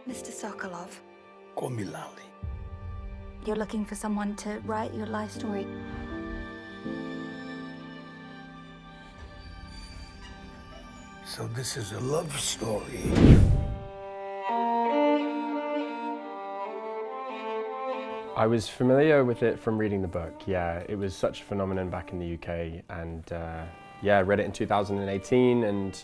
Mr. Sokolov, Call me Lally. you're looking for someone to write your life story. So this is a love story. I was familiar with it from reading the book, yeah. It was such a phenomenon back in the UK, and yeah, I read it in 2018 and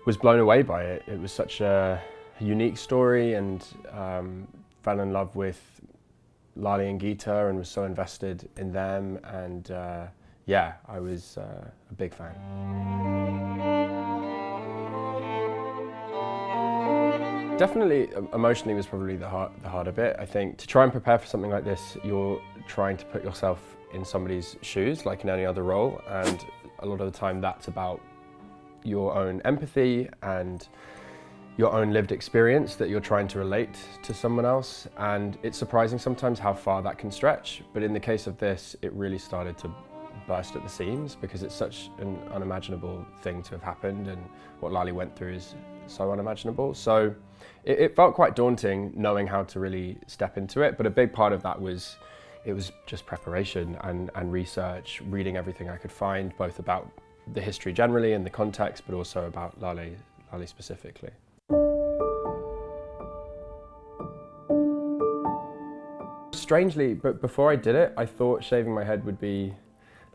was blown away by it. It was such a unique story, and fell in love with Lali and Geeta and was so invested in them, and yeah, I was a big fan. Definitely, emotionally was probably the harder bit. I think to try and prepare for something like this, you're trying to put yourself in somebody's shoes, like in any other role, and a lot of the time that's about your own empathy and your own lived experience that you're trying to relate to someone else, and it's surprising sometimes how far that can stretch. But in the case of this, it really started to burst at the seams because it's such an unimaginable thing to have happened, and what Lali went through is so unimaginable. So it felt quite daunting knowing how to really step into it, but a big part of that was it was just preparation and research, reading everything I could find, both about the history generally and the context, but also about Lali specifically. Strangely, but before I did it, I thought shaving my head would be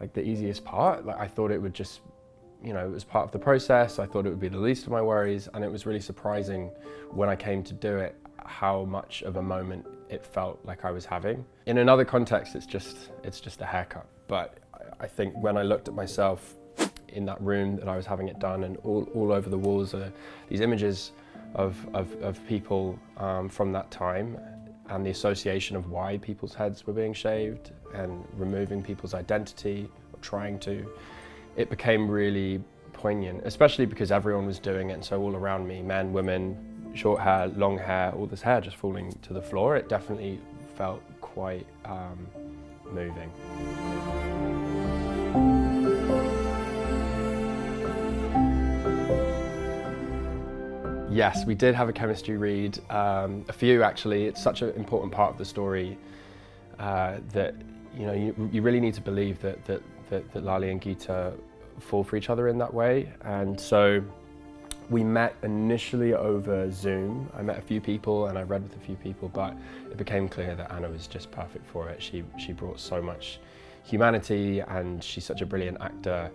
like the easiest part. Like I thought it would just, you know, it was part of the process. I thought it would be the least of my worries, and it was really surprising when I came to do it how much of a moment it felt like I was having. In another context, it's just a haircut. But I think when I looked at myself in that room that I was having it done, and all over the walls are these images of people from that time, and the association of why people's heads were being shaved and removing people's identity, or trying to, it became really poignant, especially because everyone was doing it, and so all around me, men, women, short hair, long hair, all this hair just falling to the floor, it definitely felt quite moving. Yes, we did have a chemistry read, a few actually. It's such an important part of the story that you really need to believe that Lali and Geeta fall for each other in that way. And so we met initially over Zoom. I met a few people and I read with a few people, but it became clear that Anna was just perfect for it. She brought so much humanity, and she's such a brilliant actor.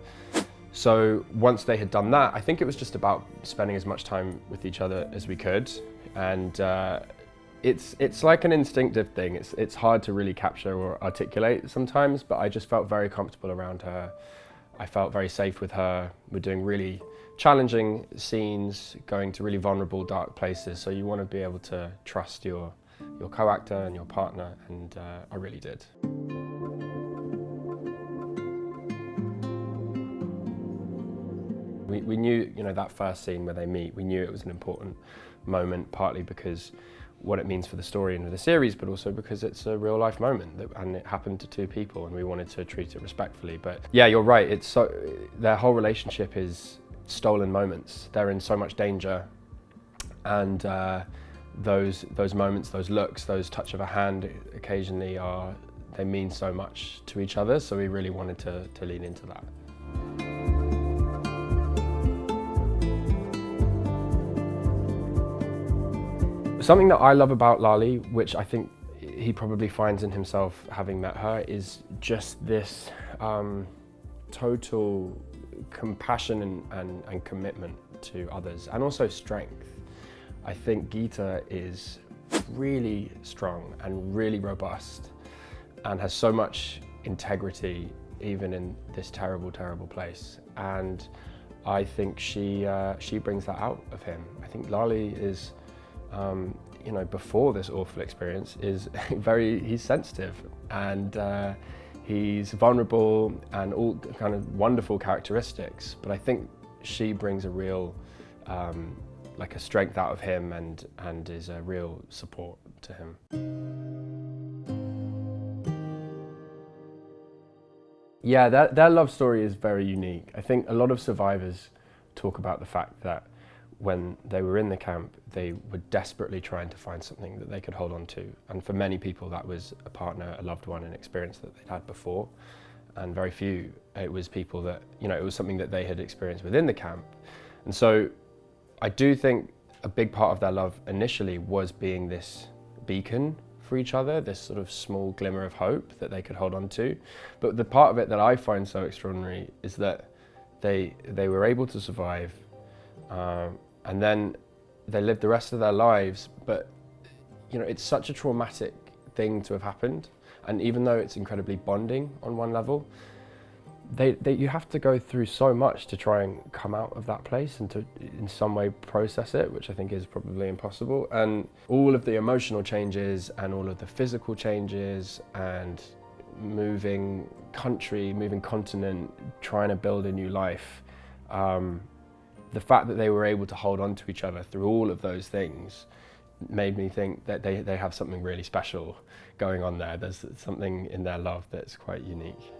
So once they had done that, I think it was just about spending as much time with each other as we could. And it's like an instinctive thing. It's hard to really capture or articulate sometimes, but I just felt very comfortable around her. I felt very safe with her. We're doing really challenging scenes, going to really vulnerable, dark places. So you want to be able to trust your co-actor and your partner, and I really did. We knew, that first scene where they meet, we knew it was an important moment, partly because what it means for the story and the series, but also because it's a real life moment and it happened to two people, and we wanted to treat it respectfully. But yeah, you're right, their whole relationship is stolen moments. They're in so much danger, and those moments, those looks, those touch of a hand occasionally they mean so much to each other, so we really wanted to lean into that. Something that I love about Lali, which I think he probably finds in himself having met her, is just this total compassion and commitment to others, and also strength. I think Geeta is really strong and really robust and has so much integrity even in this terrible, terrible place. And I think she brings that out of him. I think Lali is, before this awful experience, is he's sensitive, and he's vulnerable, and all kind of wonderful characteristics. But I think she brings a real, like a strength out of him, and is a real support to him. Yeah, their love story is very unique. I think a lot of survivors talk about the fact that when they were in the camp, they were desperately trying to find something that they could hold on to. And for many people, that was a partner, a loved one, an experience that they'd had before. And very few, it was people that, you know, it was something that they had experienced within the camp. And so I do think a big part of their love initially was being this beacon for each other, this sort of small glimmer of hope that they could hold on to. But the part of it that I find so extraordinary is that they were able to survive, and then they lived the rest of their lives. But you know, it's such a traumatic thing to have happened, and even though it's incredibly bonding on one level, you have to go through so much to try and come out of that place and to in some way process it, which I think is probably impossible. And all of the emotional changes and all of the physical changes and moving country, moving continent, trying to build a new life, the fact that they were able to hold on to each other through all of those things made me think that they have something really special going on there. There's something in their love that's quite unique.